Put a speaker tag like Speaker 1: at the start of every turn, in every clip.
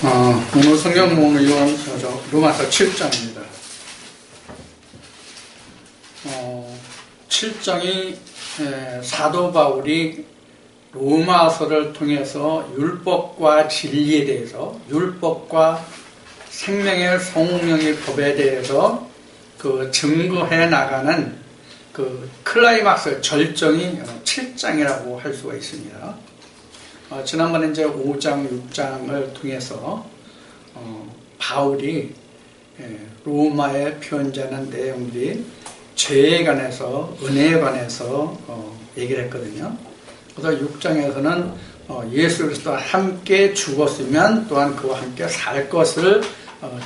Speaker 1: 오늘 성경 본문은 로마서 7장입니다. 7장이 사도 바울이 로마서를 통해서 율법과 진리에 대해서, 율법과 생명의 성령의 법에 대해서 그 증거해 나가는 그 클라이막스 절정이 7장이라고 할 수가 있습니다. 지난번에 이제 5장, 6장을 통해서 바울이 로마에 표현되는 내용들이 죄에 관해서, 은혜에 관해서 얘기를 했거든요. 그래서 6장에서는 예수 그리스도와 함께 죽었으면 또한 그와 함께 살 것을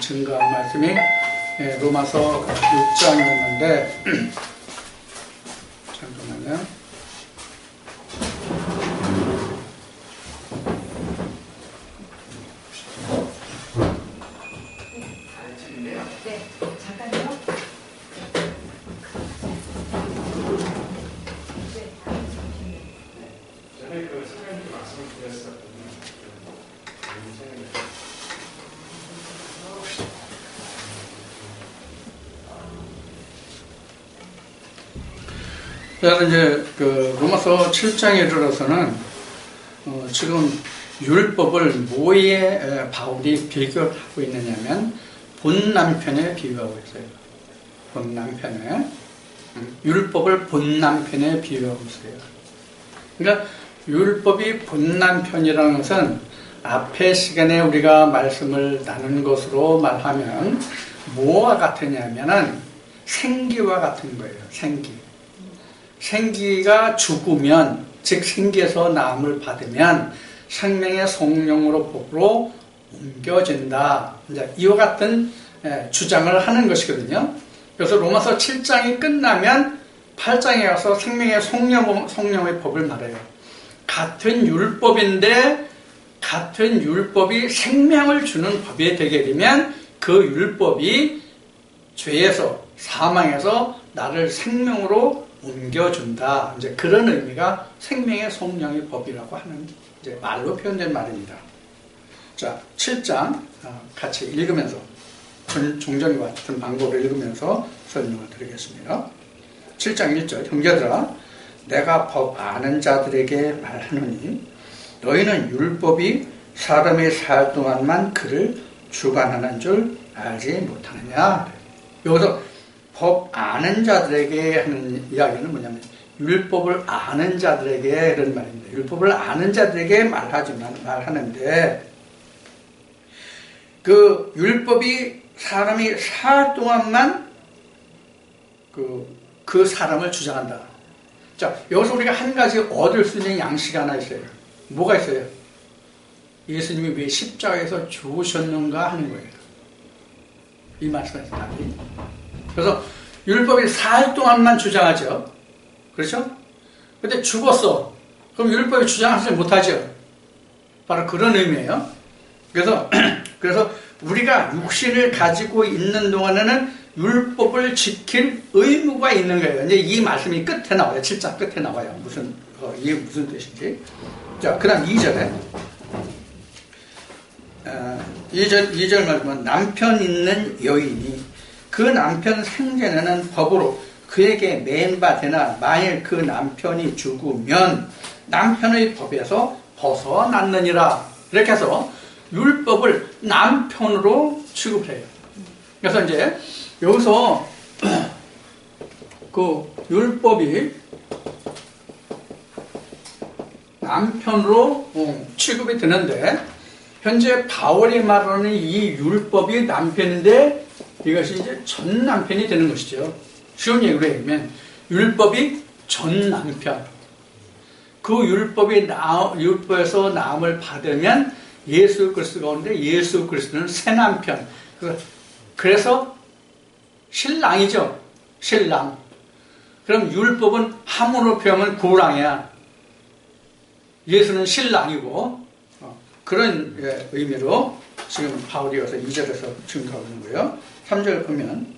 Speaker 1: 증거한 말씀이 로마서 6장이었는데 잠깐만요. 그래서 이제 그 로마서 7장에 들어서는 지금 율법을 뭐에 바울이 비교를 하고 있느냐면 본 남편에 비유하고 있어요. 본 남편에 율법을 본 남편에 비유하고 있어요. 그러니까 율법이 본 남편이라는 것은 앞의 시간에 우리가 말씀을 나눈 것으로 말하면 뭐와 같으냐면은 생기와 같은 거예요. 생기가 죽으면, 즉 생기에서 나음을 받으면 생명의 성령으로 법으로 옮겨진다. 이제 이와 같은 주장을 하는 것이거든요. 그래서 로마서 7장이 끝나면 8장에 가서 생명의 성령의 법을 말해요. 같은 율법인데 같은 율법이 생명을 주는 법이 되게 되면 그 율법이 죄에서, 사망에서 나를 생명으로 옮겨준다. 이제 그런 의미가 생명의 성령의 법이라고 하는 이제 말로 표현된 말입니다. 자, 7장 같이 읽으면서 종전과 같은 방법을 읽으면서 설명을 드리겠습니다. 7장 1절 형제들아 내가 법 아는 자들에게 말하노니 너희는 율법이 사람이 살 동안만 그를 주관하는 줄 알지 못하느냐. 여기서 법 아는 자들에게 하는 이야기는 뭐냐면 율법을 아는 자들에게 이런 말입니다. 율법을 아는 자들에게 말하는데 그 율법이 사람이 살 동안만 그 사람을 주장한다. 자, 여기서 우리가 한 가지 얻을 수 있는 양식이 하나 있어요. 뭐가 있어요? 예수님이 왜 십자가에서 죽으셨는가 하는 거예요. 이 말씀에서 답이. 그래서 율법이 살 동안만 주장하죠. 그렇죠? 근데 죽었어. 그럼 율법이 주장하지 못하죠. 바로 그런 의미예요. 그래서 우리가 육신을 가지고 있는 동안에는 율법을 지킬 의무가 있는 거예요. 이제 이 말씀이 끝에 나와요. 7장 끝에 나와요. 이게 무슨 뜻인지. 자, 그 다음 2절에. 2절 말씀은 남편 있는 여인이 그 남편 생전에는 법으로 그에게 매인바 되나 만일 그 남편이 죽으면 남편의 법에서 벗어났느니라. 이렇게 해서 율법을 남편으로 취급해요. 그래서 이제 여기서 그 율법이 남편으로 취급이 되는데 현재 바울이 말하는 이 율법이 남편인데 이것이 이제 전 남편이 되는 것이죠. 쉬운 얘기로 얘기하면 율법이 전 남편. 그 율법에서 나음을 받으면 예수 그리스도가 오는데 예수 그리스도는 새 남편. 그래서 신랑이죠. 신랑. 그럼 율법은 함으로 표현하면 구랑이야. 예수는 신랑이고 그런 의미로 지금 바울이 와서 2절에서 증거하고 있는 거예요. 3절 보면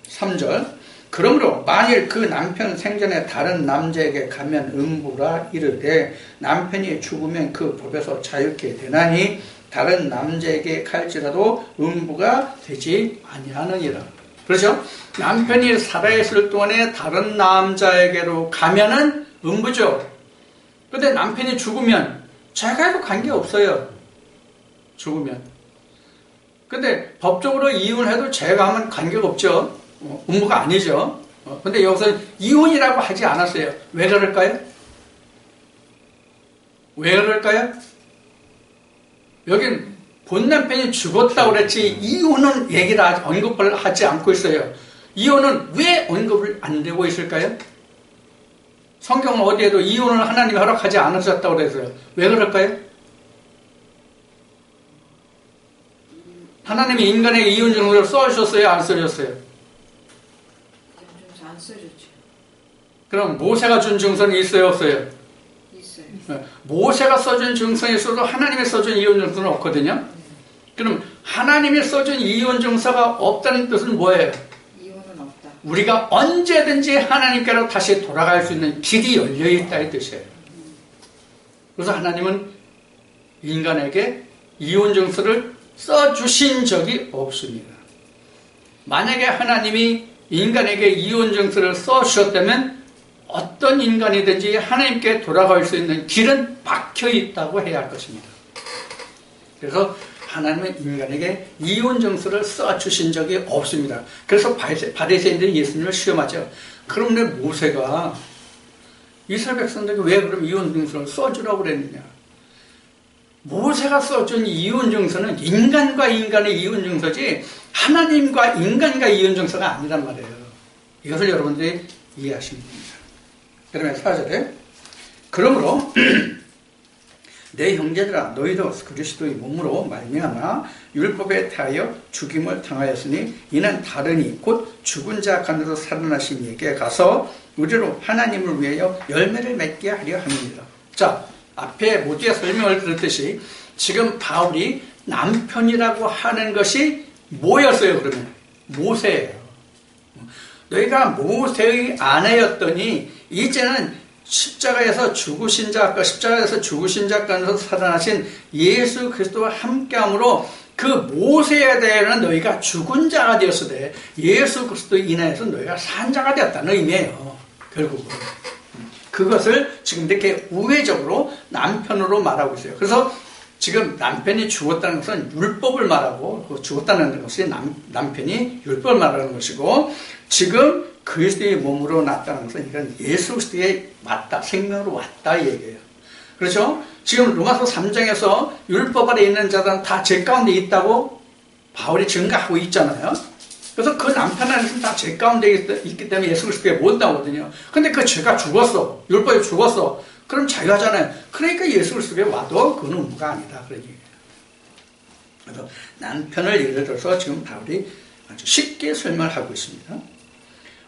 Speaker 1: 3절 그러므로 만일 그 남편 생전에 다른 남자에게 가면 음부라 이르되 남편이 죽으면 그 법에서 자유케 되나니 다른 남자에게 갈지라도 음부가 되지 아니하느니라. 그렇죠? 남편이 살아있을 동안에 다른 남자에게로 가면은 음부죠. 근데 남편이 죽으면 자기하고 관계없어요. 죽으면. 근데 법적으로 이혼해도 제가 하면 관계가 없죠. 음부가 아니죠. 근데 여기서 이혼이라고 하지 않았어요. 왜 그럴까요? 왜 그럴까요? 여긴 본 남편이 죽었다고 그랬지 이혼은 얘기를 언급을 하지 않고 있어요. 이혼은 왜 언급을 안 되고 있을까요? 성경은 어디에도 이혼을 하나님이 허락하지 않으셨다고 그랬어요. 왜 그럴까요? 하나님이 인간에게 이혼 증서를 써주셨어요? 안 써주셨어요?
Speaker 2: 안 써줬죠.
Speaker 1: 그럼 모세가 준 증서는 있어요? 없어요?
Speaker 2: 있어요.
Speaker 1: 모세가 써준 증서에 있어도 하나님이 써준 이혼 증서는 없거든요. 그럼 하나님이 써준 이혼 증서가 없다는 뜻은 뭐예요?
Speaker 2: 이혼은 없다.
Speaker 1: 우리가 언제든지 하나님께로 다시 돌아갈 수 있는 길이 열려있다 이 뜻이에요. 그래서 하나님은 인간에게 이혼 증서를 써주신 적이 없습니다. 만약에 하나님이 인간에게 이혼 증서를 써주셨다면 어떤 인간이든지 하나님께 돌아갈 수 있는 길은 막혀 있다고 해야 할 것입니다. 그래서 하나님은 인간에게 이혼 증서를 써주신 적이 없습니다. 그래서 바리새인들이 예수님을 시험하죠. 그럼 왜 모세가 이스라엘 백성들에게 왜 그럼 이혼 증서를 써주라고 그랬느냐? 모세가 써준 이혼 증서는 인간과 인간의 이혼 증서지 하나님과 인간과 이혼 증서가 아니란 말이에요. 이것을 여러분들이 이해하시면 됩니다. 그러면 4절에 그러므로 내 형제들아 너희도 그리스도의 몸으로 말미암아 율법에 대하여 죽임을 당하였으니 이는 다르니 곧 죽은 자 가운데서 살아나신 이에게 가서 우리로 하나님을 위하여 열매를 맺게 하려 합니다. 자, 앞에 모두의 설명을 들었듯이 지금 바울이 남편이라고 하는 것이 뭐였어요? 그러면 모세예요. 너희가 모세의 아내였더니 이제는 십자가에서 죽으신 자 가운데서 살아나신 예수 그리스도와 함께함으로 그 모세에 대해서는 너희가 죽은 자가 되었으되 예수 그리스도 인하여서 너희가 산 자가 되었다는 의미예요. 결국은 그것을 지금 이렇게 우회적으로 남편으로 말하고 있어요. 그래서 지금 남편이 죽었다는 것은 율법을 말하고 죽었다는 것이 남편이 율법을 말하는 것이고 지금 그리스도의 몸으로 났다는 것은 이건 예수 그리스도에 맞다, 생명으로 왔다 이 얘기예요. 그렇죠? 지금 로마서 3장에서 율법 아래 있는 자들은 다 죄 가운데 있다고 바울이 증거하고 있잖아요. 그래서 그 남편 안에서는 다 죄 가운데 있기 때문에 예수 그리스도에 못 나오거든요. 근데 그 죄가 죽었어. 율법이 죽었어. 그럼 자유하잖아요. 그러니까 예수 그리스도에 와도 그건 의무가 아니다. 그런 얘기예요. 그래서 남편을 예를 들어서 지금 바울이 아주 쉽게 설명하고 있습니다.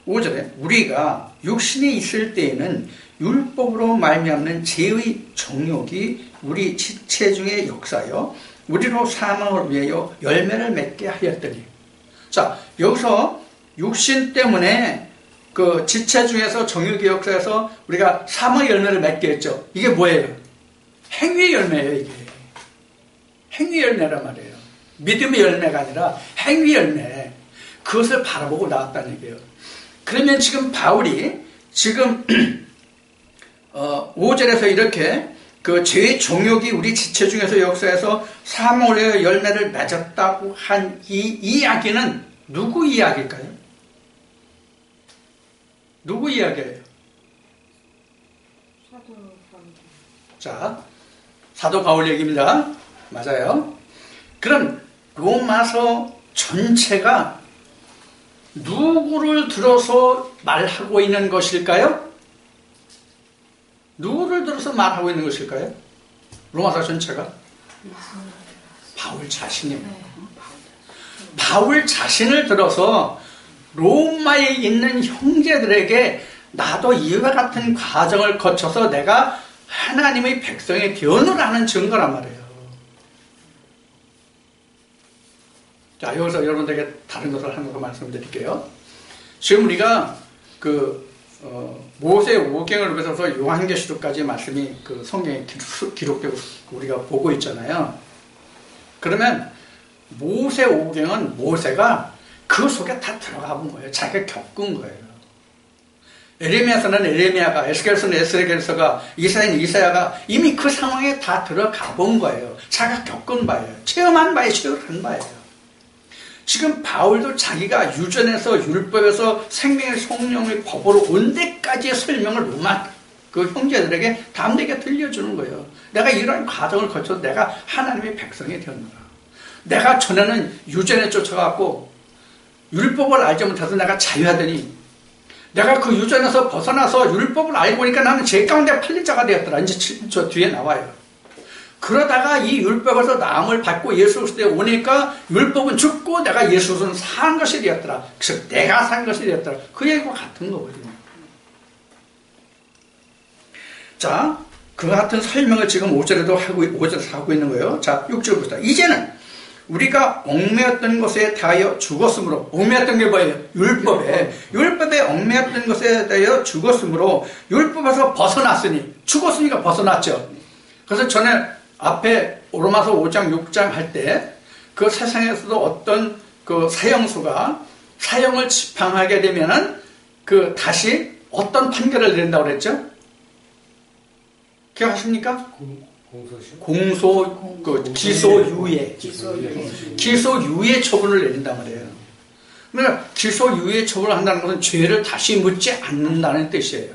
Speaker 1: 5절에 우리가 육신이 있을 때에는 율법으로 말미암는 죄의 정욕이 우리 지체 중에 역사여 우리로 사망을 위하여 열매를 맺게 하였더니 자 여기서 육신 때문에 그 지체 중에서 정욕의 역사에서 우리가 사망의 열매를 맺게 했죠. 이게 뭐예요? 행위의 열매예요. 이게 행위의 열매란 말이에요. 믿음의 열매가 아니라 행위의 열매. 그것을 바라보고 나왔다는 얘기예요. 그러면 지금 바울이 지금 5절에서 이렇게 그 죄의 정욕이 우리 지체 중에서 역사해서 사망을 위하여 열매를 맺었다고 한 이 이야기는 누구 이야기일까요? 누구 이야기예요?
Speaker 2: 사도 바울.
Speaker 1: 자, 사도 바울 얘기입니다. 맞아요. 그럼 로마서 전체가 누구를 들어서 말하고 있는 것일까요? 누구를 들어서 말하고 있는 것일까요? 로마서 전체가? 바울 자신입니다. 바울 자신을 들어서 로마에 있는 형제들에게 나도 이와 같은 과정을 거쳐서 내가 하나님의 백성의 되어노라는 증거란 말이에요. 자, 여기서 여러분들에게 다른 것을 하는 거 말씀드릴게요. 지금 우리가 모세 오경을 거쳐서 요한계시록까지 말씀이 그 성경에 기록되고 우리가 보고 있잖아요. 그러면 모세 오경은 모세가 그 속에 다 들어가 본 거예요. 자기가 겪은 거예요. 에레미야서는 에레미야가, 에스겔서는 에스겔서가, 이사야는 이사야가 이미 그 상황에 다 들어가 본 거예요. 자기가 겪은 바예요. 체험한 바에 체험한 바예요. 지금 바울도 자기가 유전에서 율법에서 생명의 성령의 법으로 온 데까지의 설명을 로마 그 형제들에게 담대게 들려주는 거예요. 내가 이런 과정을 거쳐서 내가 하나님의 백성이 되었노라. 내가 전에는 유전에 쫓아갔고 율법을 알지 못해서 내가 자유하더니 내가 그 유전에서 벗어나서 율법을 알고 보니까 나는 죄 가운데 팔린 자가 되었더라. 이제 저 뒤에 나와요. 그러다가 이 율법에서 나음을 받고 예수 그리스도에 오니까 율법은 죽고 내가 예수 그리스도는 산 것이 되었더라. 즉 내가 산 것이 되었더라. 그 얘기와 같은 거거든요. 자, 그 같은 설명을 지금 5절에서 하고 있는 거예요. 자, 6절 봅시다. 이제는 우리가 얽매였던 것에 대하여 죽었으므로, 얽매였던 게 뭐예요? 율법에 얽매였던 것에 대하여 죽었으므로 율법에서 벗어났으니, 죽었으니까 벗어났죠. 그래서 전에 앞에 로마서 5장 6장 할 때 그 세상에서도 어떤 그 사형수가 사형을 집행하게 되면은 그 다시 어떤 판결을 내린다고 그랬죠? 기억하십니까? 기소유예 처분을 내린단 말이에요. 그러니까 기소유예 처분을 한다는 것은 죄를 다시 묻지 않는다는 뜻이에요.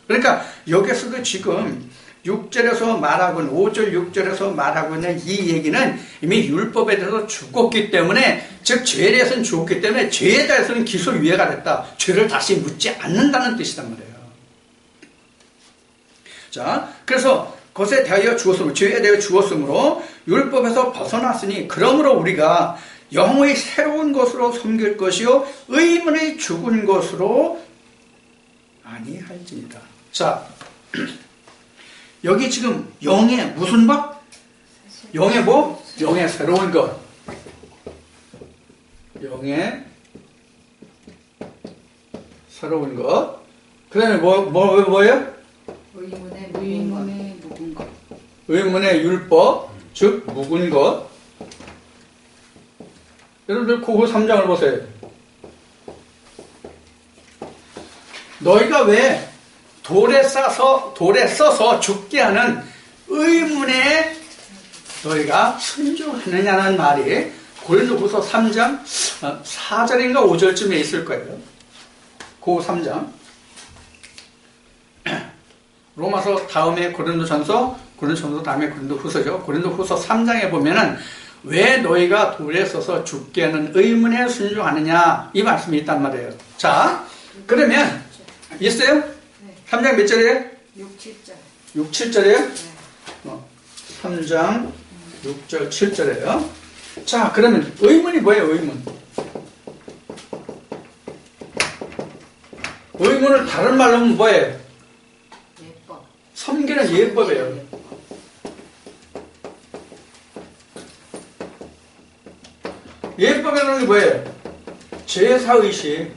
Speaker 1: 그러니까 여기서도 지금 6절에서 말하고 있는 5절 6절에서 말하고 있는 이 얘기는 이미 율법에 대해서 죽었기 때문에, 즉 죄에 대해서는 죽었기 때문에 죄에 대해서는 기소유예가 됐다. 죄를 다시 묻지 않는다는 뜻이란 말이에요. 자, 그래서 것에 대하여 죽었으므로, 죄에 대하여 죽었으므로 율법에서 벗어났으니 그러므로 우리가 영의 새로운 것으로 섬길 것이요 의문의 죽은 것으로 아니할지니라. 자, 여기 지금 영의 무슨 법? 영의 뭐? 영의 새로운 것. 영의 새로운 것. 그 다음에 뭐예요?
Speaker 2: 의문의 묵은 것.
Speaker 1: 의문의 율법, 즉 묵은 것. 여러분들 고고 3장을 보세요. 너희가 왜 돌에 써서 죽게 하는 의문에 너희가 순종하느냐는 말이 고린도후서 3장 4절인가 5절쯤에 있을 거예요. 고고 3장. 로마서 다음에 고린도전서 다음에 고린도후서죠. 고린도후서 3장에 보면은 왜 너희가 돌에 써서 죽게 하는 의문에 순종하느냐 이 말씀이 있단 말이에요. 자, 그러면 있어요? 3장 몇 절이에요?
Speaker 2: 6, 7절.
Speaker 1: 6, 7절이에요?
Speaker 2: 네.
Speaker 1: 3장 6절 7절이에요. 자, 그러면 의문이 뭐예요? 의문을 다른 말로 하면 뭐예요?
Speaker 2: 예법.
Speaker 1: 섬기는 예법이에요. 예법이라는 게 뭐예요? 제사의식.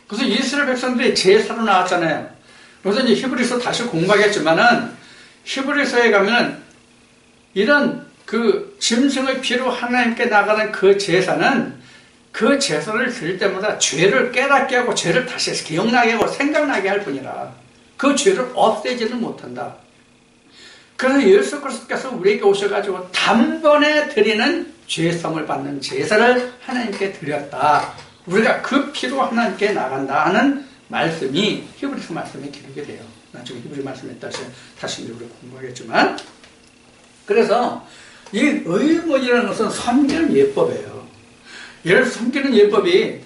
Speaker 1: 그래서 이스라엘 백성들이 제사로 나왔잖아요. 그래서 이제 히브리서 다시 공부하겠지만은 히브리서에 가면은 이런 그 짐승의 피로 하나님께 나가는 그 제사는 그 제사를 드릴 때마다 죄를 깨닫게 하고 죄를 다시 기억나게 하고 생각나게 할 뿐이라 그 죄를 없애지는 못한다. 그래서 예수 그리스도께서 우리에게 오셔가지고 단번에 드리는 죄성을 받는 제사를 하나님께 드렸다. 우리가 그 피로 하나님께 나간다 하는 말씀이 히브리서 말씀에 기록이 돼요. 나중에 히브리 말씀에 다시 우리가 공부하겠지만, 그래서 이 의문이라는 것은 섬기는 예법이에요. 예를 들어서 섬기는 예법이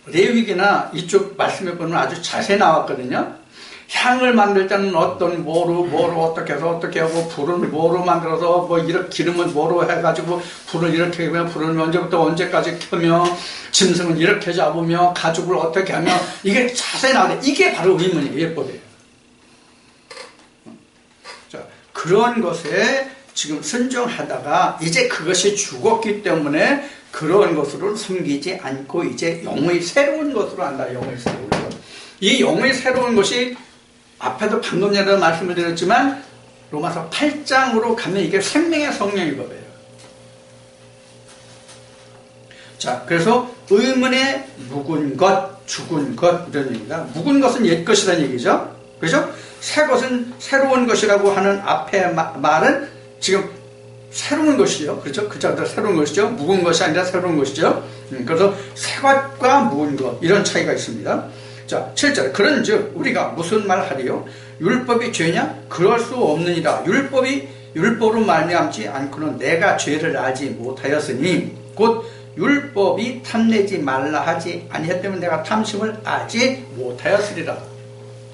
Speaker 1: 레위기나 이쪽 말씀에 보면 아주 자세히 나왔거든요. 향을 만들 때는 어떤 뭐로 어떻게 해서 어떻게 하고, 불을 뭐로 만들어서 뭐 이렇게 기름을 뭐로 해가지고 불을 이렇게 하면 불을 언제부터 언제까지 켜며, 짐승은 이렇게 잡으며, 가죽을 어떻게 하며, 이게 자세히 나와요. 이게 바로 의문이에요. 예법이에요. 자, 그런 것에 지금 순종하다가 이제 그것이 죽었기 때문에 그런 것으로 숨기지 않고 이제 영의 새로운 것으로 한다. 영의 새로운 것. 이 영의 새로운 것이 앞에도 방금 전에 말씀을 드렸지만 로마서 8장으로 가면 이게 생명의 성령의 법이에요. 자, 그래서 의문의 묵은 것, 죽은 것 이런 얘기입니다. 묵은 것은 옛 것이라는 얘기죠. 그렇죠? 새 것은 새로운 것이라고 하는 앞에 말은 지금 새로운 것이죠. 그렇죠? 그 자들 새로운 것이죠. 묵은 것이 아니라 새로운 것이죠. 그래서 새 것과 묵은 것 이런 차이가 있습니다. 자, 7절. 그런즉 우리가 무슨 말 하리요? 율법이 죄냐? 그럴 수 없느니라. 율법으로 말미암지 않고는 내가 죄를 알지 못하였으니 곧 율법이 탐내지 말라 하지 아니했다면 내가 탐심을 알지 못하였으리라.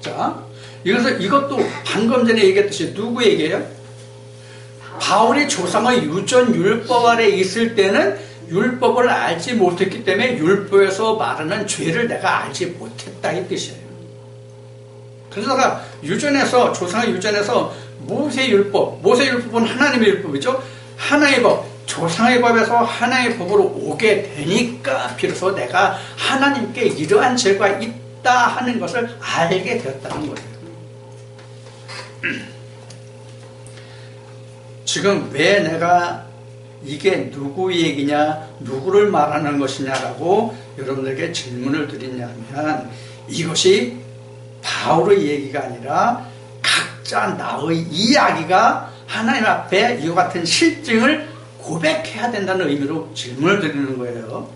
Speaker 1: 자, 이것도 방금 전에 얘기했듯이 누구 얘기예요? 바울이 조상의 유전 율법 아래 있을 때는 율법을 알지 못했기 때문에 율법에서 말하는 죄를 내가 알지 못했다 이 뜻이에요. 그러다가 유전에서 조상의 유전에서 모세율법은 하나님의 율법이죠. 하나의 법, 조상의 법에서 하나의 법으로 오게 되니까 비로소 내가 하나님께 이러한 죄가 있다 하는 것을 알게 되었다는 거예요. 지금 왜 내가 이게 누구 얘기냐, 누구를 말하는 것이냐라고 여러분들에게 질문을 드리냐면 이것이 바울의 얘기가 아니라 각자 나의 이야기가 하나님 앞에 이와 같은 실증을 고백해야 된다는 의미로 질문을 드리는 거예요.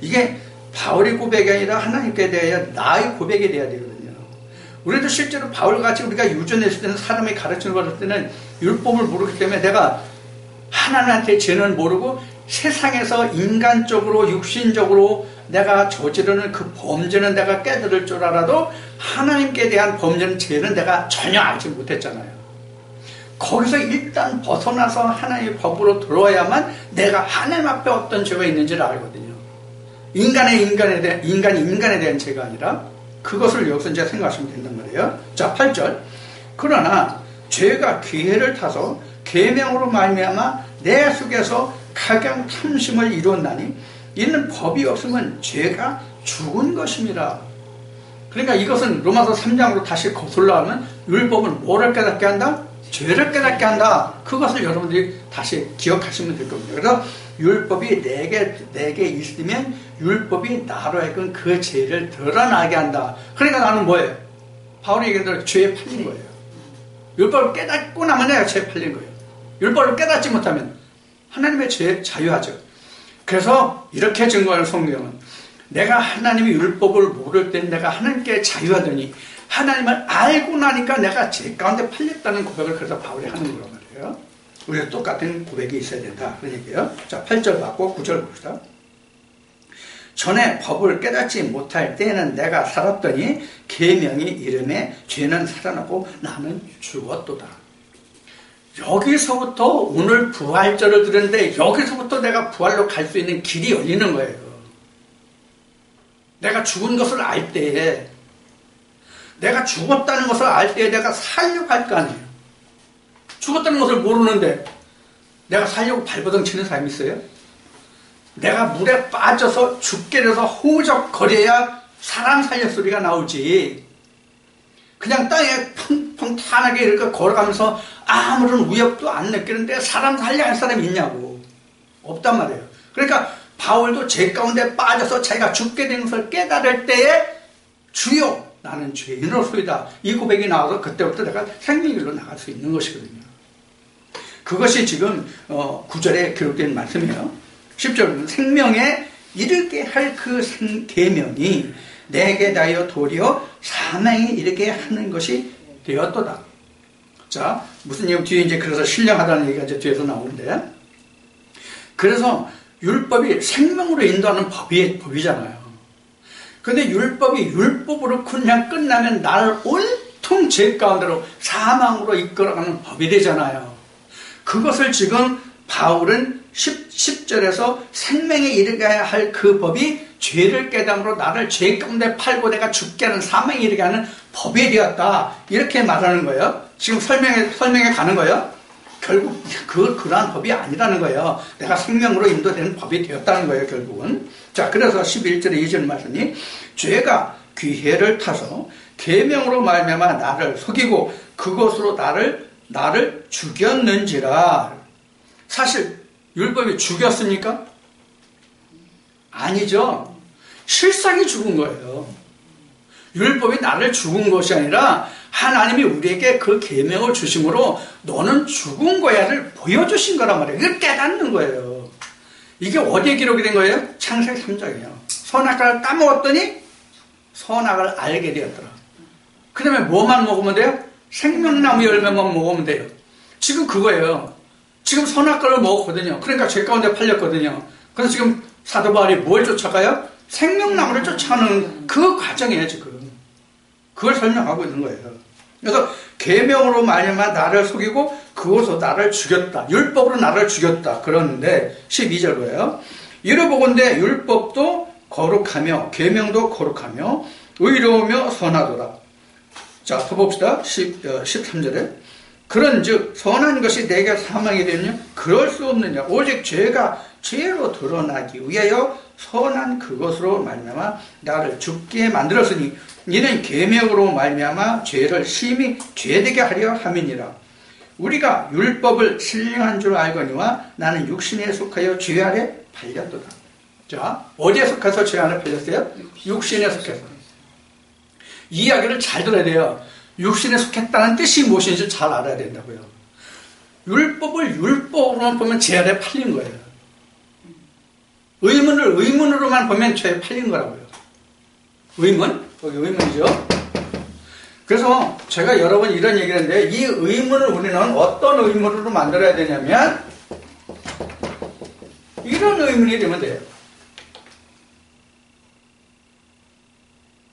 Speaker 1: 이게 바울의 고백이 아니라 하나님께 대하여 나의 고백이 돼야 되거든요. 우리도 실제로 바울같이 우리가 유전했을 때는 사람이 가르침을 받을 때는 율법을 모르기 때문에 내가 하나님한테 죄는 모르고 세상에서 인간적으로 육신적으로 내가 저지르는 그 범죄는 내가 깨달을 줄 알아도 하나님께 대한 범죄는 죄는 내가 전혀 알지 못했잖아요. 거기서 일단 벗어나서 하나님의 법으로 들어와야만 내가 하나님 앞에 어떤 죄가 있는지를 알거든요. 인간에 대한 죄가 아니라 그것을 여기서 이제 생각하시면 된단 말이에요. 자, 8절. 그러나 죄가 기회를 타서 계명으로 말미암아 내 속에서 각양 탐심을 이루었나니 이는 법이 없으면 죄가 죽은 것입니다. 그러니까 이것은 로마서 3장으로 다시 거슬러 하면 율법은 뭐를 깨닫게 한다? 죄를 깨닫게 한다. 그것을 여러분들이 다시 기억하시면 될 겁니다. 그래서 율법이 내게 있으면 율법이 나로 하여금 그 죄를 드러나게 한다. 그러니까 나는 뭐예요? 바울이 얘기한 대로 죄에 팔린 거예요. 율법을 깨닫고 나면 내가 죄에 팔린 거예요. 율법을 깨닫지 못하면 하나님의 죄에 자유하죠. 그래서 이렇게 증거하는 성경은 내가 하나님의 율법을 모를 때는 내가 하나님께 자유하더니 하나님을 알고 나니까 내가 죄 가운데 팔렸다는 고백을 그래서 바울이 하는 거란 말이에요. 우리도 똑같은 고백이 있어야 된다. 그런 얘기예요. 자, 8절 받고 9절 봅시다. 전에 법을 깨닫지 못할 때에는 내가 살았더니 계명이 이름에 죄는 살아나고 나는 죽었도다. 여기서부터 오늘 부활절을 들었는데 여기서부터 내가 부활로 갈 수 있는 길이 열리는 거예요. 내가 죽은 것을 알 때에 내가 죽었다는 것을 알 때에 내가 살려고 할 거 아니에요. 죽었다는 것을 모르는데 내가 살려고 발버둥 치는 사람이 있어요? 내가 물에 빠져서 죽게 돼서 호적거려야 사람 살려 소리가 나오지. 그냥 땅에 평탄하게 이렇게 걸어가면서 아무런 위협도 안 느끼는데 사람 살려 할 사람이 있냐고. 없단 말이에요. 그러니까 바울도 죄 가운데 빠져서 자기가 죽게 된 것을 깨달을 때에 주여 나는 죄인으로서이다. 이 고백이 나와서 그때부터 내가 생명길로 나갈 수 있는 것이거든요. 그것이 지금 9절에 기록된 말씀이에요. 10절은 생명에 이르게 할 그 계명이 내게 다하여 도리어 사망에 이르게 하는 것이 되었도다. 자, 무슨 얘기 뒤에 이제 그래서 신령하다는 얘기가 이제 뒤에서 나오는데, 그래서 율법이 생명으로 인도하는 법이잖아요. 근데 율법이 율법으로 그냥 끝나면 나를 온통 죄 가운데로 사망으로 이끌어가는 법이 되잖아요. 그것을 지금 바울은 10절에서 생명에 이르게 할 그 법이 죄를 깨닫음으로 나를 죄 가운데 팔고 내가 죽게 하는 사망에 이르게 하는 법이 되었다. 이렇게 말하는 거예요. 지금 설명해 가는 거예요. 결국 그러한 법이 아니라는 거예요. 내가 생명으로 인도되는 법이 되었다는 거예요, 결국은. 자, 그래서 11절에 2절 말씀이 죄가 귀해를 타서 계명으로 말미암아 나를 속이고 그것으로 나를 죽였는지라. 사실 율법이 죽였습니까? 아니죠. 실상이 죽은 거예요. 율법이 나를 죽은 것이 아니라 하나님이 우리에게 그 계명을 주심으로 너는 죽은 거야를 보여주신 거란 말이에요. 이걸 깨닫는 거예요. 이게 어디에 기록이 된 거예요? 창세기 3장이에요. 선악과를 따먹었더니 선악을 알게 되었더라. 그 다음에 뭐만 먹으면 돼요? 생명나무 열매만 먹으면 돼요. 지금 그거예요. 지금 선악과를 먹었거든요. 그러니까 죄 가운데 팔렸거든요. 그래서 지금 사도 바울이 뭘 쫓아가요? 생명나무를 쫓아가는 그 과정이에요, 지금. 그걸 설명하고 있는 거예요. 그래서 계명으로 말미암아 나를 속이고 그것으로 나를 죽였다. 율법으로 나를 죽였다. 그러는데 12절 뭐예요? 이르보건대 율법도 거룩하며 계명도 거룩하며 의로우며 선하도다. 자, 더 봅시다. 13절에 그런즉 선한 것이 내게 사망이 되느냐? 그럴 수 없느냐? 오직 죄가 죄로 드러나기 위하여 선한 그것으로 말미암아 나를 죽게 만들었으니 이는 계명으로 말미암아 죄를 심히 죄되게 하려 함이니라. 우리가 율법을 신령한 줄 알거니와 나는 육신에 속하여 죄 아래 팔렸도다. 자, 어디에 속해서 죄 아래 팔렸어요? 육신에 속해서. 이 이야기를 잘 들어야 돼요. 육신에 속했다는 뜻이 무엇인지 잘 알아야 된다고요. 율법을 율법으로만 보면 죄 아래 팔린 거예요. 의문을 의문으로만 보면 죄에 팔린 거라고요. 의문? 거기 의문이죠. 그래서 제가 여러 번 이런 얘기를 했는데 이 의문을 우리는 어떤 의문으로 만들어야 되냐면 이런 의문이 되면 돼요.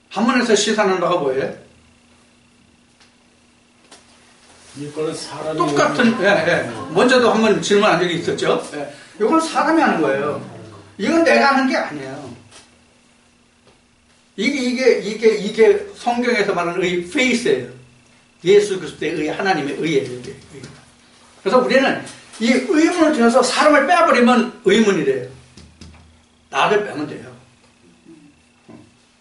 Speaker 1: 한문에서 시사하는 바가 뭐예요?
Speaker 3: 이거는 사람이
Speaker 1: 똑같은, 먼저도 한번 질문한 적이 있었죠. 이건 사람이 하는 거예요. 이건 내가 하는 게 아니에요. 이게 성경에서 말하는 의, 페이스예요. 예수 그리스도의 의, 하나님의 의예요. 그래서 우리는 이 의문을 통해서 사람을 빼버리면 의문이 돼요. 나를 빼면 돼요.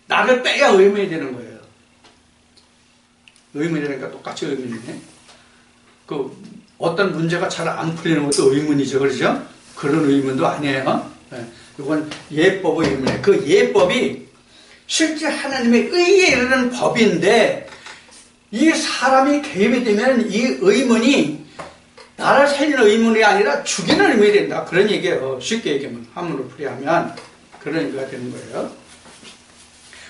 Speaker 1: 나를 빼야 의문이 되는 거예요. 의문이 되니까 똑같이 의문이네. 어떤 문제가 잘 안 풀리는 것도 의문이죠. 그렇죠? 그런 의문도 아니에요. 이건 예법의 의문이에요. 그 예법이 실제 하나님의 의에 이르는 법인데 이 사람이 개입이 되면 이 의문이 나를 살리는 의문이 아니라 죽이는 의문이 된다. 그런 얘기예요. 쉽게 얘기하면 한문으로 풀이하면 그런 의미가 되는 거예요.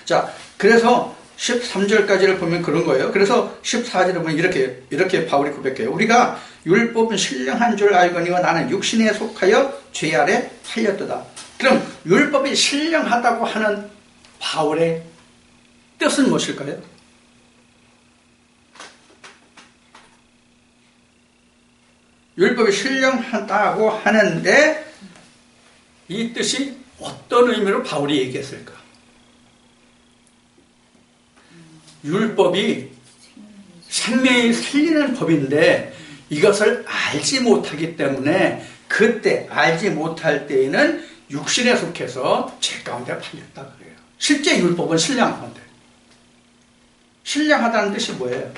Speaker 1: 자, 그래서 13절까지를 보면 그런 거예요. 그래서 14절을 보면 이렇게 바울이 고백해요. 우리가 율법은 신령한 줄 알거니와 나는 육신에 속하여 죄 아래 팔렸도다. 그럼 율법이 신령하다고 하는 바울의 뜻은 무엇일까요? 율법이 신령하다고 하는데 이 뜻이 어떤 의미로 바울이 얘기했을까? 율법이 생명이 살리는 법인데 이것을 알지 못하기 때문에 그때 알지 못할 때에는 육신에 속해서 죄 가운데 팔렸다 그래요. 실제 율법은 신령한 건데 신령하다는 뜻이 뭐예요?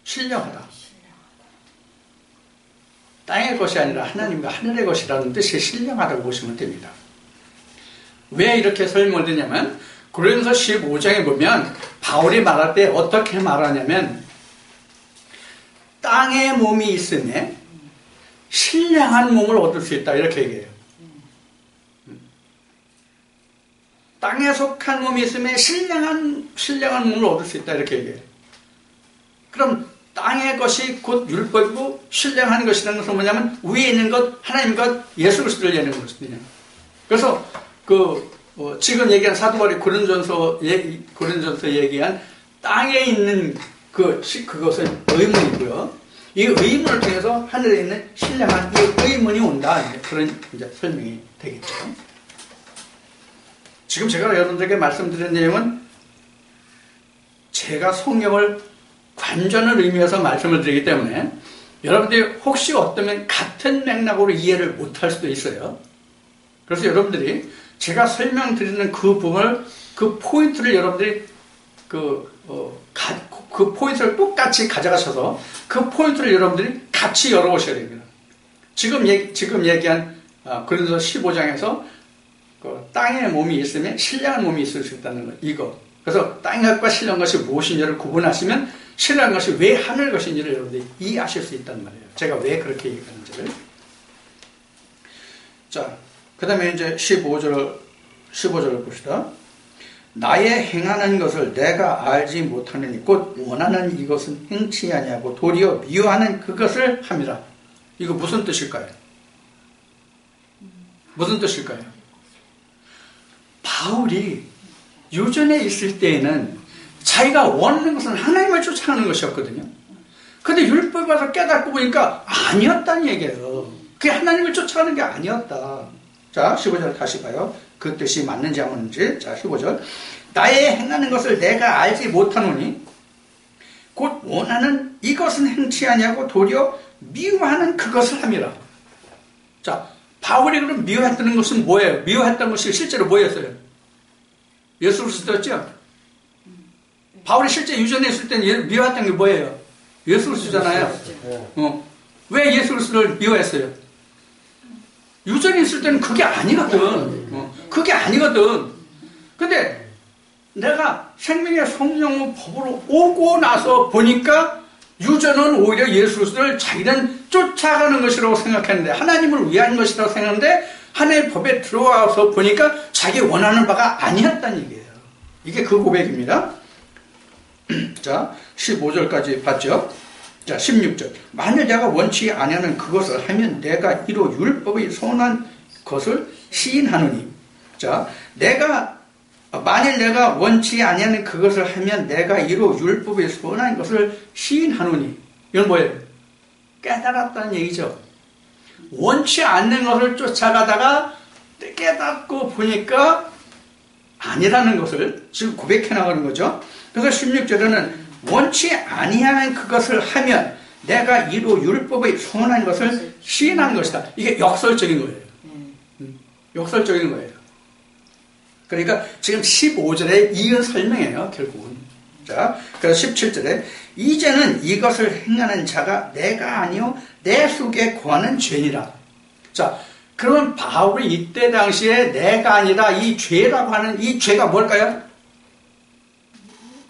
Speaker 1: 신령하다. 땅의 것이 아니라 하나님과 하늘의 것이라는 뜻이 신령하다고 보시면 됩니다. 왜 이렇게 설명을 드냐면 고린도서 15장에 보면 바울이 말할 때 어떻게 말하냐면 땅의 몸이 있으면 신령한 몸을 얻을 수 있다 이렇게 얘기해요. 땅에 속한 몸이 있으면 신령한 몸을 얻을 수 있다 이렇게 얘기해요. 그럼 땅의 것이 곧 율법이고 신령한 것이라는 것은 뭐냐면 위에 있는 것, 하나님 것, 예수 그리스도를 얘기하는 것이거든요. 그래서 지금 얘기한 사도 바울이 고린도전서 얘기한 땅에 있는 그것은 의문이고요. 이 의문을 통해서 하늘에 있는 신령한 이 의문이 온다. 그런 이제 설명이 되겠죠. 지금 제가 여러분들에게 말씀드린 내용은 제가 성경을 관전을 의미해서 말씀을 드리기 때문에 여러분들이 혹시 어쩌면 같은 맥락으로 이해를 못할 수도 있어요. 그래서 여러분들이 제가 설명드리는 그 부분을, 그 포인트를 여러분들이 그 포인트를 똑같이 가져가셔서 그 포인트를 여러분들이 같이 열어보셔야 됩니다. 지금 얘기한 고린도서 15장에서 그 땅의 몸이 있으면 신령한 몸이 있을 수 있다는 거, 이거. 그래서 땅의 것과 신령한 것이 무엇인지를 구분하시면 신령한 것이 왜 하늘 것인지를 여러분들이 이해하실 수 있단 말이에요. 제가 왜 그렇게 얘기하는지를. 자, 그 다음에 이제 15절을 봅시다. 나의 행하는 것을 내가 알지 못하느니 곧 원하는 이것은 행치 아니하고 도리어 미워하는 그것을 함이라. 이거 무슨 뜻일까요? 무슨 뜻일까요? 바울이 유전에 있을 때에는 자기가 원하는 것은 하나님을 쫓아가는 것이었거든요. 근데 율법을 봐서 깨닫고 보니까 아니었다는 얘기예요. 그게 하나님을 쫓아가는 게 아니었다. 자, 15절 다시 봐요. 그 뜻이 맞는지 안 맞는지. 자, 15절. 나의 행하는 것을 내가 알지 못하노니 곧 원하는 이것은 행치 아니하고 도리어 미워하는 그것을 함이라. 자, 바울이 그럼 미워했던 것은 뭐예요? 미워했던 것이 실제로 뭐였어요? 예수 그리스도였죠? 바울이 실제 유전에 있을 때는 미워했던 게 뭐예요? 예수 그리스도잖아요. 왜 예수 그리스도를 미워했어요? 유전에 있을 때는 그게 아니거든. 그게 아니거든. 근데 내가 생명의 성령의 법으로 오고 나서 보니까 유전은 오히려 예수 그리스도를 자기는 쫓아가는 것이라고 생각했는데, 하나님을 위한 것이라고 생각했는데, 하나님의 법에 들어와서 보니까 자기 원하는 바가 아니었다는 얘기예요. 이게 그 고백입니다. 자, 15절까지 봤죠? 자, 16절. 만일 내가 원치 아니하는 그것을 하면 내가 이로 율법의 선한 것을 시인하노니. 자, 만일 내가 원치 아니하는 그것을 하면 내가 이로 율법의 선한 것을 시인하노니. 이건 뭐예요? 깨달았다는 얘기죠. 원치 않는 것을 쫓아가다가 깨닫고 보니까 아니라는 것을 지금 고백해 나가는 거죠. 그래서 16절에는 원치 아니하는 그것을 하면 내가 이로 율법의 선한 것을 시인한 것이다. 이게 역설적인 거예요. 역설적인 거예요. 그러니까 지금 15절에 이은 설명이에요, 결국은. 자, 그래서 17절에 이제는 이것을 행하는 자가 내가 아니요 내 속에 거하는 죄니라. 자, 그러면 바울이 이때 당시에 내가 아니라 이 죄라고 하는 이 죄가 뭘까요?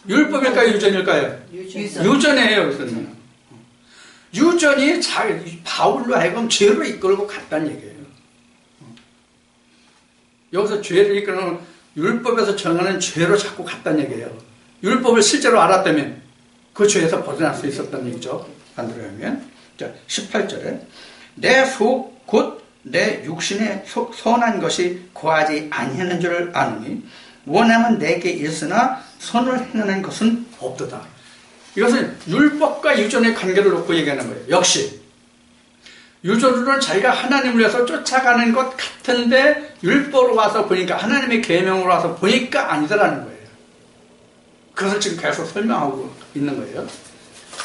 Speaker 1: 율법일까요? 유전일까요? 유전이에요. 여기서는. 유전이 바울로 하여금 죄로 이끌고 갔다는 얘기예요. 여기서 죄를 이끄는 율법에서 정하는 죄로 자꾸 갔다는 얘기예요. 율법을 실제로 알았다면 그 죄에서 벗어날 수 있었다는 얘기죠. 반대로 하면. 자, 18절에 내 속 곧 내 육신에 선한 것이 거하지 아니하는 줄을 아노니 원하면 내게 있으나 선을 행하는 것은 없도다. 이것은 율법과 유전의 관계를 놓고 얘기하는 거예요. 역시 유전으로는 자기가 하나님을 위해서 쫓아가는 것 같은데 율법으로 와서 보니까, 하나님의 계명으로 와서 보니까 아니더라는 거예요. 그것을 지금 계속 설명하고 있는 거예요.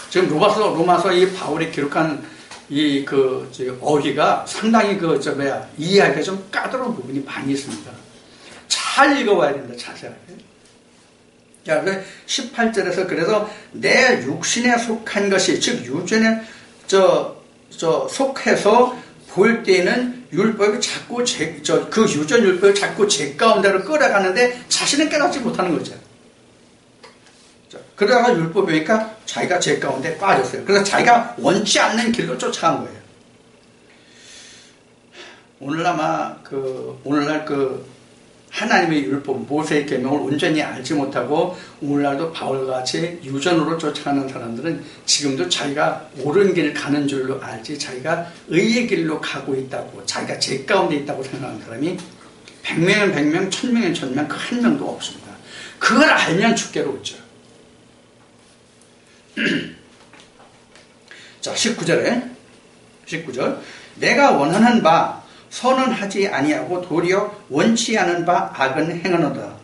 Speaker 1: 지금 로마서 이 바울이 기록한 이 어휘가 상당히 이해하기가 좀 까다로운 부분이 많이 있습니다. 잘 읽어봐야 됩니다. 자세하게. 자, 18절에서 그래서 내 육신에 속한 것이, 즉 유전에 속해서 볼 때는 율법이 자꾸 그 유전 율법이 자꾸 제 가운데로 끌어가는데 자신은 깨닫지 못하는 거죠. 자, 그러다가 율법이 보니까 자기가 제 가운데 빠졌어요. 그래서 자기가 원치 않는 길로 쫓아간 거예요. 오늘날 하나님의 율법, 모세의 계명을 온전히 알지 못하고 오늘날도 바울과 같이 유전으로 쫓아가는 사람들은 지금도 자기가 옳은 길 가는 줄로 알지 자기가 의의 길로 가고 있다고, 자기가 제 가운데 있다고 생각하는 사람이 100명은 100명, 1000명은 1000명, 그 한 명도 없습니다. 그걸 알면 죽게로 오죠. 자, 19절 내가 원하는 바 선은 하지 아니하고 도리어 원치 않은 바 악은 행하노다.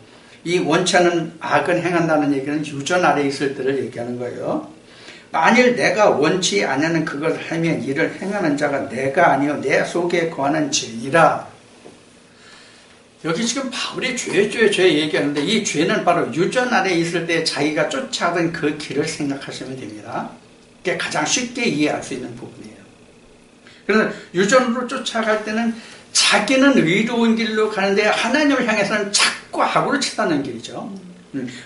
Speaker 1: 이 원치 않은 악은 행한다는 얘기는 유전 아래에 있을 때를 얘기하는 거예요. 만일 내가 원치 아니하는 그것을 하면 이를 행하는 자가 내가 아니요 내 속에 거하는 죄니라. 여기 지금 바울이 죄 얘기하는데 이 죄는 바로 유전 안에 있을 때 자기가 쫓아가던 그 길을 생각하시면 됩니다. 그게 가장 쉽게 이해할 수 있는 부분이에요. 그래서 유전으로 쫓아갈 때는 자기는 의로운 길로 가는데 하나님을 향해서는 자꾸 악으로 치닫는 길이죠.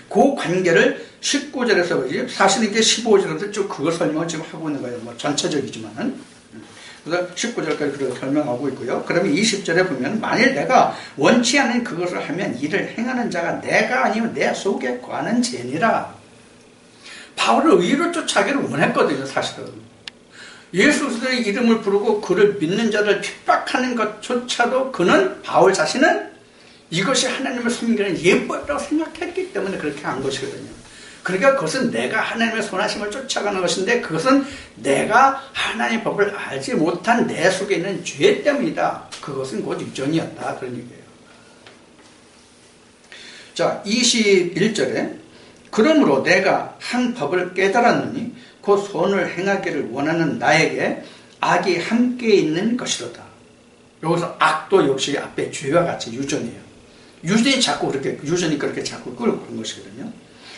Speaker 1: 그 관계를 19절에서 보지 사실 이게 15절에서 쭉 그거 설명을 지금 하고 있는 거예요. 뭐 전체적이지만은. 그래서 19절까지 그렇게 설명하고 있고요. 그러면 20절에 보면 만일 내가 원치 않는 그것을 하면 이를 행하는 자가 내가 아니면 내 속에 거하는 죄니라. 바울은 의를 쫓아가기를 원했거든요. 사실은. 예수 그리스도의 이름을 부르고 그를 믿는 자를 핍박하는 것조차도 그는 바울 자신은 이것이 하나님을 섬기는 예법이라고 생각했기 때문에 그렇게 한 것이거든요. 그러니까 그것은 내가 하나님의 선하심을 쫓아가는 것인데 그것은 내가 하나님의 법을 알지 못한 내 속에 있는 죄 때문이다. 그것은 곧 유전이었다. 그런 얘기예요. 자, 21절에 그러므로 내가 한 법을 깨달았느니 그 선을 행하기를 원하는 나에게 악이 함께 있는 것이로다. 여기서 악도 역시 앞에 죄와 같이 유전이에요. 유전이 그렇게 자꾸 끌고 그런 것이거든요.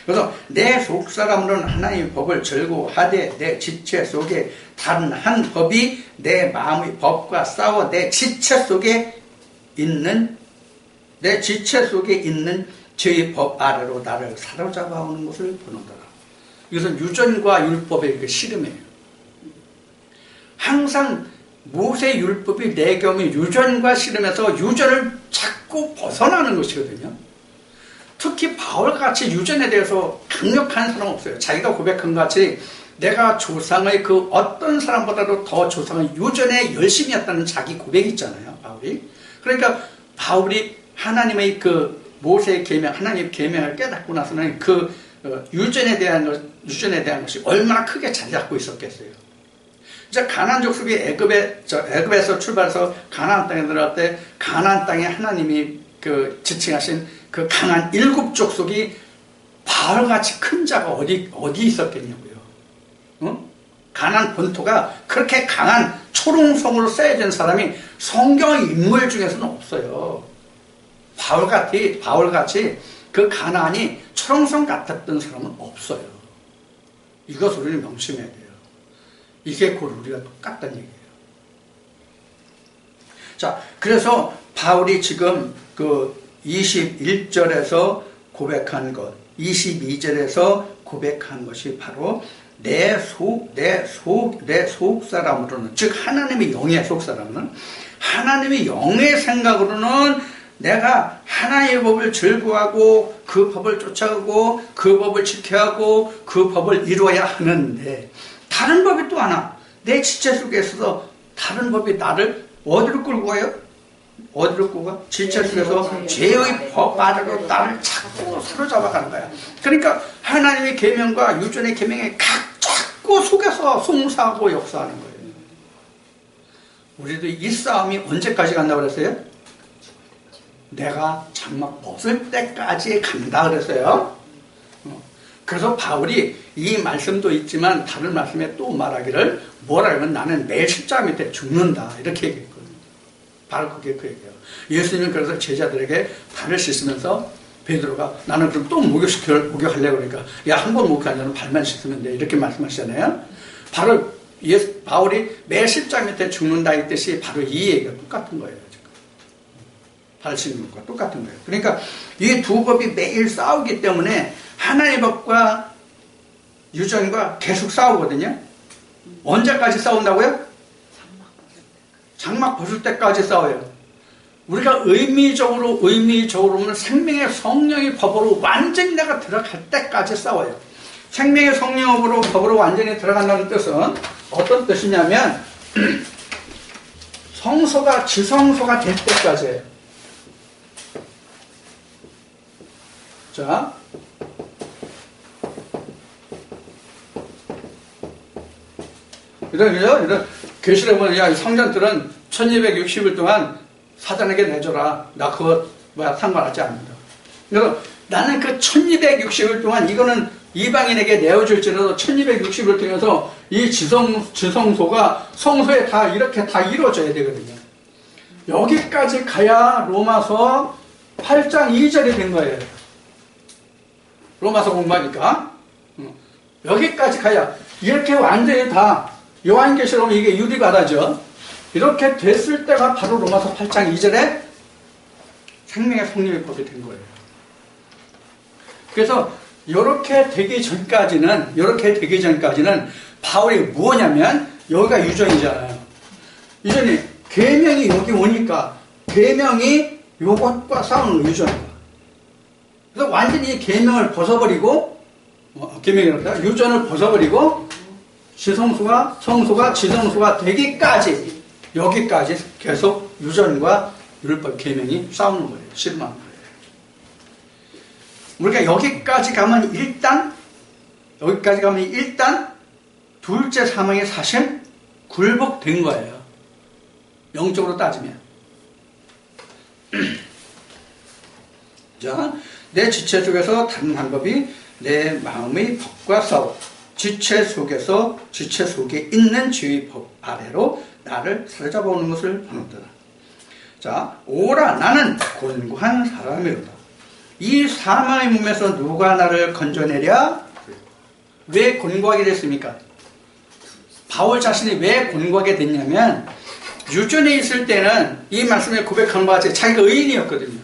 Speaker 1: 그래서 내 속사람으로는 하나님의 법을 즐거워하되 내 지체 속에 다른 한 법이 내 마음의 법과 싸워 내 지체 속에 있는 죄의 법 아래로 나를 사로잡아 오는 것을 보는도다. 이것은 유전과 율법의 그 씨름이에요. 항상 모세 율법이 내 경우에 유전과 씨름해서 유전을 자꾸 벗어나는 것이거든요. 특히 바울같이 유전에 대해서 강력한 사람은 없어요. 자기가 고백한 것 같이 내가 조상의 그 어떤 사람보다도 더 조상의 유전에 열심히 했다는 자기 고백이 있잖아요. 바울이. 그러니까 바울이 하나님의 그 모세의 계명, 하나님의 계명을 깨닫고 나서는 그 유전에 대한 것이 얼마나 크게 자리 잡고 있었겠어요. 이제 가나안 족속이 애굽에서 출발해서 가나안 땅에 들어갈 때 가나안 땅에 하나님이 그 지칭하신 그 강한 7 족속이 바울같이 큰 자가 어디 있었겠냐고요. 어? 가나안 본토가 그렇게 강한 초롱성으로 쌓여진 사람이 성경 인물 중에서는 없어요. 바울같이 그 가나안이 초롱성 같았던 사람은 없어요. 이것을 우리는 명심해야 돼요. 이게 곧 우리가 똑같다는 얘기예요. 자, 그래서 바울이 지금 그 21절에서 고백한 것, 22절에서 고백한 것이 바로 내 속사람으로는, 즉 하나님의 영의 속사람은 하나님의 영의 생각으로는 내가 하나님의 법을 즐거워하고 그 법을 쫓아가고 그 법을 지켜야 하고 그 법을 이루어야 하는데 다른 법이 또 하나 내 지체 속에 있어서 다른 법이 나를 어디로 끌고 가요? 어디로 끌고 가? 지체 속에서 죄의 법 아래로 나를 자꾸 사로잡아가는 거야. 그러니까 하나님의 계명과 유전의 계명에 자꾸 속에서 송사하고 역사하는 거예요. 우리도 이 싸움이 언제까지 간다고 그랬어요? 내가 장막 벗을 때까지 간다 그랬어요. 그래서 바울이 이 말씀도 있지만 다른 말씀에 또 말하기를 뭐라 하면 나는 매일 십자가 밑에 죽는다 이렇게 얘기했거든요. 바로 그게 그 얘기예요. 예수님은 그래서 제자들에게 발을 씻으면서 베드로가 나는 그럼 또 목욕하려고 그러니까 야, 한 번 목욕하려면 발만 씻으면 돼 이렇게 말씀하시잖아요. 바로 바울이 매일 십자가 밑에 죽는다 이 뜻이 바로 이 얘기가 똑같은 거예요. 지금. 발 씻는 것과 똑같은 거예요. 그러니까 이 두 법이 매일 싸우기 때문에 하나님의 법과 유전과 계속 싸우거든요. 언제까지 싸운다고요? 장막 벗을 때까지 싸워요. 우리가 의미적으로는 생명의 성령의 법으로 완전히 내가 들어갈 때까지 싸워요. 생명의 성령으로 법으로 완전히 들어간다는 뜻은 어떤 뜻이냐면 성소가 지성소가 될 때까지예요. 자, 이런 계시록에 보면 야, 성전들은 1260일 동안 사단에게 내줘라. 나 그거 상관하지 않는다. 그래서 나는 그 1260일 동안 이거는 이방인에게 내어줄지라도 1260일 통해서 이 지성소가 성소에 다 이렇게 다 이루어져야 되거든요. 여기까지 가야 로마서 8장 2절이 된 거예요. 로마서 공부하니까. 여기까지 가야 이렇게 완전히 다 요한계시록 이게 유리바다죠. 이렇게 됐을 때가 바로 로마서 8장 2절에 생명의 성립법이 된 거예요. 그래서 이렇게 되기 전까지는 바울이 뭐냐면 여기가 유전이잖아요. 유전이 계명이 여기 오니까 계명이 요것과 싸우는 유전이다. 그래서 완전히 계명을 벗어버리고 계명이랄까 유전을 벗어버리고 성소가 지성소가 되기까지 여기까지 계속 유전과 율법 계명이 싸우는 거예요. 실망하는 거예요. 우리가 여기까지 가면 일단 둘째 사망의 사실 굴복된 거예요. 영적으로 따지면. 자, 내 지체 속에서 다른 방법이 내 마음의 법과 싸워 지체 속에 있는 지의 법 아래로 나를 사로잡아오는 것을 보는다. 자, 오라 나는 곤고한 사람이로다. 이 사망의 몸에서 누가 나를 건져내랴? 왜 곤고하게 됐습니까? 바울 자신이 왜 곤고하게 됐냐면 유전에 있을 때는 이 말씀에 고백한 것 같이 자기가 의인이었거든요.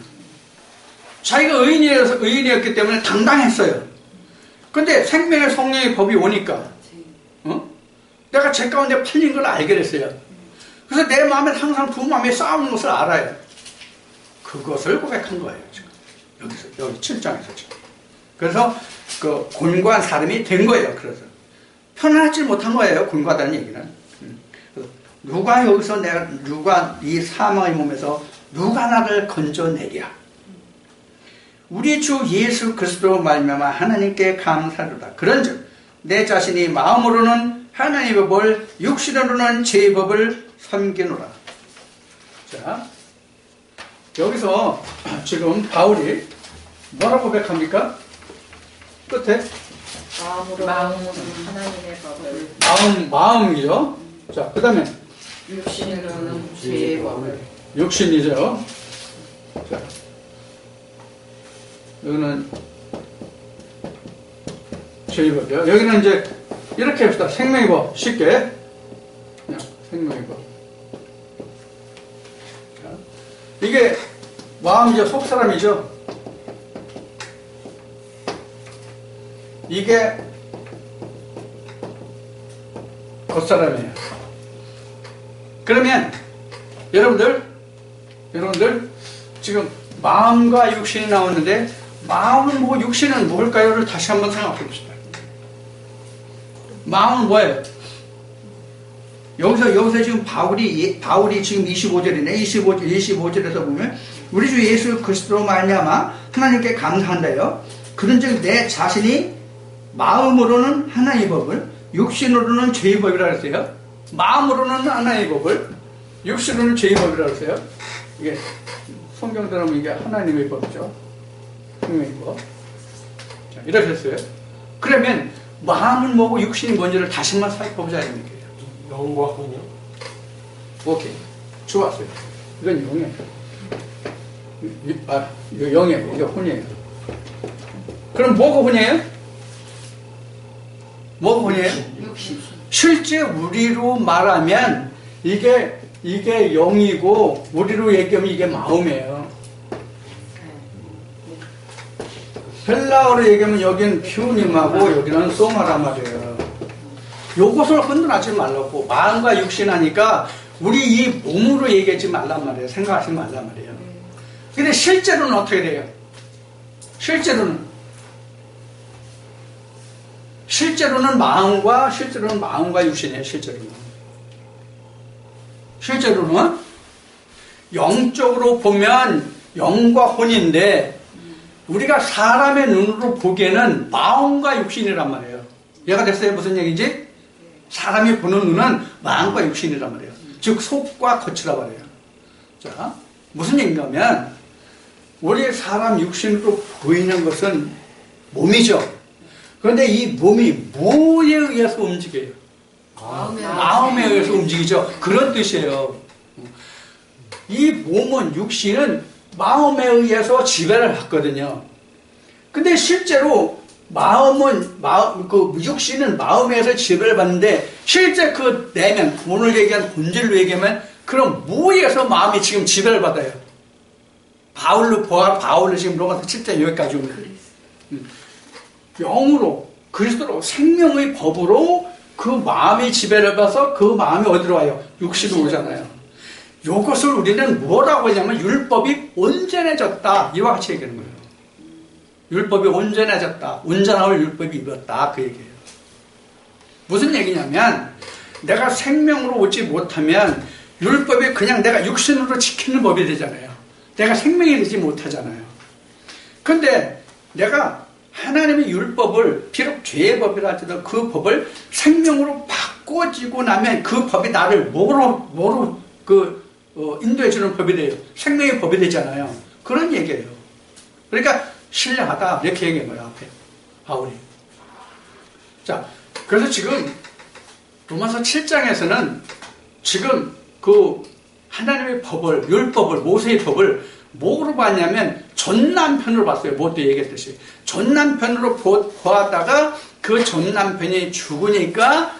Speaker 1: 자기가 의인이었기 때문에 당당했어요. 근데 생명의 성령의 법이 오니까 내가 죄 가운데 팔린 걸 알게 됐어요. 그래서 내 마음에 항상 두 마음이 싸우는 것을 알아요. 그것을 고백한 거예요. 지금 여기 7장에서 지금. 그래서 그 곤고한 사람이 된 거예요. 그래서 편안하지 못한 거예요. 곤고하다는 얘기는. 누가 이 사망의 몸에서 누가 나를 건져내랴? 우리 주 예수 그리스도로 말미암아 하나님께 감사하도다. 그런즉 내 자신이 마음으로는 하나님의 법을 육신으로는 제 법을 섬기노라. 자, 여기서 지금 바울이 뭐라고 고백합니까? 끝에
Speaker 2: 마음으로는 하나님의 법을
Speaker 1: 마음이죠. 자, 그 다음에
Speaker 2: 육신으로는 죄의 법을
Speaker 1: 육신이죠. 자, 여기는 죄의 법이요. 여기는 이제 이렇게 합시다. 생명의 법 쉽게 그냥 생명의 법. 자, 이게 마음이죠. 속사람이죠. 이게 겉사람이에요. 그러면 여러분들 지금 마음과 육신이 나오는데 마음은 뭐고 육신은 뭘까요를 다시 한번 생각해 봅시다. 마음은 뭐예요? 여기서 지금 바울이 지금 25절이네. 25절에서 보면 우리 주 예수 그리스도로 말미암아 하나님께 감사한다요. 그런즉 내 자신이 마음으로는 하나님의 법을 육신으로는 죄의 법이라고 했어요. 마음으로는 하나님의 법을 육신으로는 죄의 법이라고 했어요. 이게 성경대로 하면 이게 하나님의 법이죠. 하나님의 법. 자, 이렇게 했어요. 그러면 마음은 뭐고 육신이 뭔지를 다시 한번 살펴보자 이런 얘기예요.
Speaker 3: 영과 혼이요?
Speaker 1: 오케이. 좋았어요. 이건 영이에요. 이거 영이에요. 이게 혼이에요. 그럼 뭐가 혼이에요? 뭐가 혼이에요?
Speaker 2: 육신.
Speaker 1: 실제 우리로 말하면 이게 영이고 우리로 얘기하면 이게 마음이에요. 헬라어로 얘기하면 여기는 퓨님하고 여기는 소마란 말이에요. 요것을 흔들하지 말라고. 마음과 육신 하니까 우리 이 몸으로 얘기하지 말란 말이에요. 생각하지 말란 말이에요. 근데 실제로는 어떻게 돼요? 실제로는 마음과 육신이에요. 실제로는 영적으로 보면 영과 혼인데 우리가 사람의 눈으로 보기에는 마음과 육신이란 말이에요. 이해가 됐어요? 무슨 얘기인지? 사람이 보는 눈은 마음과 육신이란 말이에요. 즉 속과 겉이란 말이에요. 자, 무슨 얘기인가 하면 우리 사람 육신으로 보이는 것은 몸이죠. 그런데 이 몸이 뭐에 의해서 움직여요? 마음에 의해서 움직이죠. 그런 뜻이에요. 이 몸은, 육신은 마음에 의해서 지배를 받거든요. 근데 실제로 육신은 마음에 의해서 지배를 받는데, 실제 그 내면, 오늘 얘기한 본질로 얘기하면, 그럼 뭐에 의해서 마음이 지금 지배를 받아요? 바울로 지금 로마서 7장 여기까지 옵니다. 영으로, 그리스도로, 생명의 법으로 그 마음이 지배를 받아서 그 마음이 어디로 와요? 육신으로 오잖아요. 이것을 우리는 뭐라고 하냐면 율법이 온전해졌다. 이와 같이 얘기하는 거예요. 율법이 온전해졌다. 온전함을 율법이 입었다. 그 얘기예요. 무슨 얘기냐면 내가 생명으로 오지 못하면 율법이 그냥 내가 육신으로 지키는 법이 되잖아요. 내가 생명이 되지 못하잖아요. 그런데 내가 하나님의 율법을 비록 죄의 법이라 할지라도 그 법을 생명으로 바꿔지고 나면 그 법이 나를 뭐로 인도해주는 법이 돼요. 생명의 법이 되잖아요. 그런 얘기예요. 그러니까 신령하다 이렇게 얘기한 거예요. 앞에 바울이. 자, 그래서 지금 로마서 7장에서는 지금 그 하나님의 법을, 율법을, 모세의 법을 뭐로 봤냐면 전남편으로 봤어요. 뭐 또 얘기했듯이 전남편으로 보았다가 그 전남편이 죽으니까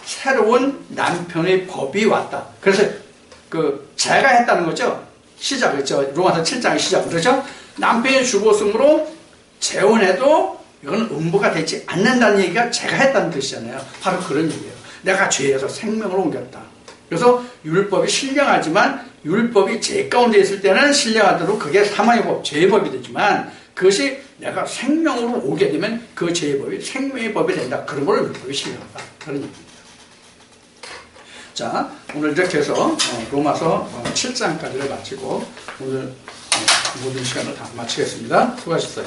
Speaker 1: 새로운 남편의 법이 왔다. 그래서 제가 했다는 거죠. 시작이죠. 로마서 7장의 시작. 그렇죠? 남편이 죽었으므로 재혼해도 이건 음부가 되지 않는다는 얘기가 제가 했다는 뜻이잖아요. 바로 그런 얘기예요. 내가 죄에서 생명으로 옮겼다. 그래서 율법이 신령하지만 율법이 죄 가운데 있을 때는 신령하도록 그게 사망의 법, 죄의 법이 되지만 그것이 내가 생명으로 오게 되면 그 죄의 법이 생명의 법이 된다. 그런 걸 율법이 신령하다. 그런 얘기입니다. 자, 오늘 이렇게 해서 로마서 7장까지를 마치고 오늘 모든 시간을 다 마치겠습니다. 수고하셨어요.